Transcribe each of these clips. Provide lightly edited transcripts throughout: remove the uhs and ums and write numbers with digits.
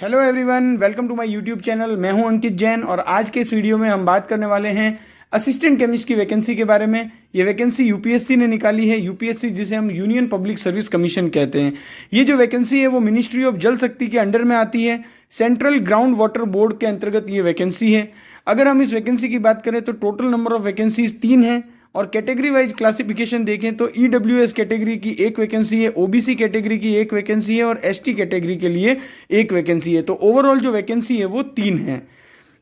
Hello everyone, welcome to my YouTube channel. मैं हूं अंकित जैन और आज के इस वीडियो में हम बात करने वाले हैं असिस्टेंट केमिस्ट की वैकेंसी के बारे में। ये वैकेंसी यूपीएससी ने निकाली है। यूपीएससी जिसे हम यूनियन पब्लिक सर्विस कमीशन कहते हैं। ये जो वैकेंसी है वो मिनिस्ट्री ऑफ जल शक्ति के अंडर में आती है। सेंट्रल ग्राउंड वाटर बोर्ड के अंतर्गत ये वैकेंसी है। अगर हम इस वैकेंसी की बात करें तो टोटल नंबर ऑफ वैकेंसीज 3 हैं और कैटेगरी वाइज क्लासिफिकेशन देखें तो ईडब्ल्यूएस कैटेगरी की एक वैकेंसी है, ओबीसी कैटेगरी की एक वैकेंसी है और एसटी कैटेगरी के लिए एक वैकेंसी है। तो ओवरऑल जो वैकेंसी है वो 3 है।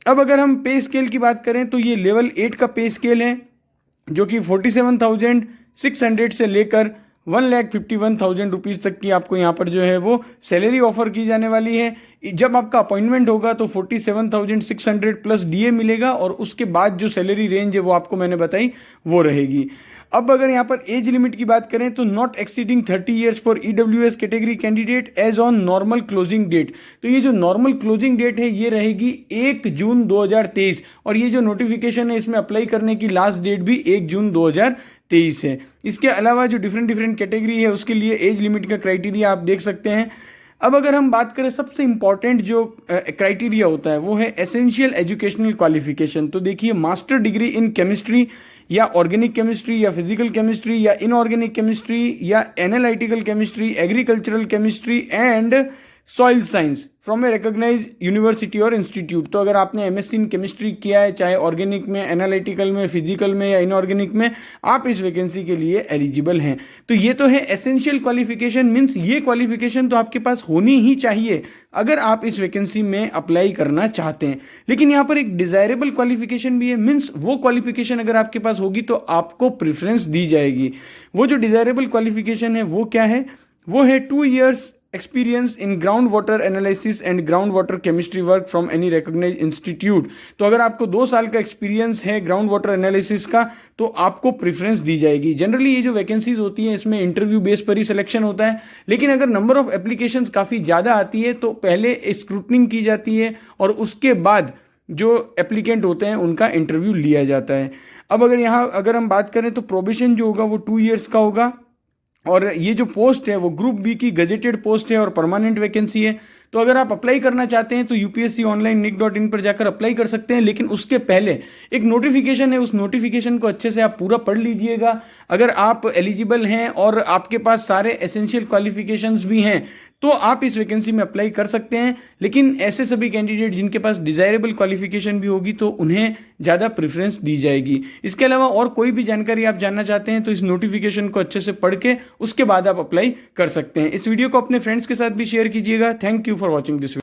अब अगर हम पे स्केल की बात करें तो ये लेवल 8 का पे स्केल है जो कि 47,600 से लेकर 1,51,000 रुपीज़ तक की आपको यहाँ पर जो है वो सैलरी ऑफर की जाने वाली है। जब आपका अपॉइंटमेंट होगा तो 47,600 प्लस डीए मिलेगा और उसके बाद जो सैलरी रेंज है वो आपको मैंने बताई वो रहेगी। अब अगर यहाँ पर एज लिमिट की बात करें तो not exceeding 30 years for EWS category candidate age on normal closing date. तो ये जो नॉर्मल क्लोजिंग डेट है ये रहेगी 1 जून 2023 और ये जो नोटिफिकेशन है इसमें अप्लाई करने की लास्ट डेट भी 1 जून 2023 है। इसके अलावा जो डिफरेंट कैटेगरी है उसके लिए एज लिमिट का क्राइटेरिया आप देख सकते हैं। अब अगर हम बात करें सबसे इंपॉर्टेंट जो क्राइटेरिया होता है वो है एसेंशियल एजुकेशनल क्वालिफिकेशन। तो देखिए, मास्टर डिग्री इन केमिस्ट्री या ऑर्गेनिक केमिस्ट्री या फिजिकल केमिस्ट्री या इनऑर्गेनिक केमिस्ट्री या analytical chemistry, agricultural chemistry and soil science from a recognise university और इंस्टीट्यूट। तो अगर आपने एमएससी इन केमिस्ट्री किया है, चाहे ऑर्गेनिक में, एनालिटिकल में, फिजिकल में या इनऑर्गेनिक में, आप इस वैकेंसी के लिए एलिजिबल हैं। तो ये तो है एसेंशियल क्वालिफिकेशन, मीन्स ये क्वालिफिकेशन तो आपके पास होनी ही चाहिए अगर आप इस वैकेंसी में अप्लाई करना चाहते हैं। लेकिन यहाँ पर एक डिजायरेबल क्वालिफिकेशन भी है, मीन्स वो क्वालिफिकेशन अगर आपके पास होगी तो आपको प्रेफरेंस दी जाएगी। वो जो डिजायरेबल क्वालिफिकेशन है वो क्या है? वो है 2 years experience in ground water analysis and ground water chemistry work from any recognise institute. तो अगर आपको 2 साल का एक्सपीरियंस है ग्राउंड वाटर एनालिसिस का तो आपको प्रेफरेंस दी जाएगी। जनरली ये जो वैकेंसीज होती हैं इसमें इंटरव्यू बेस पर ही सिलेक्शन होता है, लेकिन अगर नंबर ऑफ एप्लीकेशंस काफ़ी ज़्यादा आती है तो पहले स्क्रूटनिंग की जाती है और उसके बाद जो एप्लीकेंट होते हैं उनका इंटरव्यू लिया जाता है। अब अगर हम बात करें तो प्रोबेशन जो होगा वो 2 years का होगा और ये जो पोस्ट है वो ग्रुप बी की गजेटेड पोस्ट है और परमानेंट वैकेंसी है। तो अगर आप अप्लाई करना चाहते हैं तो यूपीएससी ऑनलाइन nic.in पर जाकर अप्लाई कर सकते हैं, लेकिन उसके पहले एक नोटिफिकेशन है, उस नोटिफिकेशन को अच्छे से आप पूरा पढ़ लीजिएगा। अगर आप एलिजिबल हैं और आपके पास सारे एसेंशियल क्वालिफिकेशंस भी हैं तो आप इस वैकेंसी में अप्लाई कर सकते हैं। लेकिन ऐसे सभी कैंडिडेट जिनके पास डिजायरेबल क्वालिफिकेशन भी होगी तो उन्हें ज़्यादा प्रेफरेंस दी जाएगी। इसके अलावा और कोई भी जानकारी आप जानना चाहते हैं तो इस नोटिफिकेशन को अच्छे से पढ़ के उसके बाद आप अप्लाई कर सकते हैं। इस वीडियो को अपने फ्रेंड्स के साथ भी शेयर कीजिएगा। Thank you for watching this video.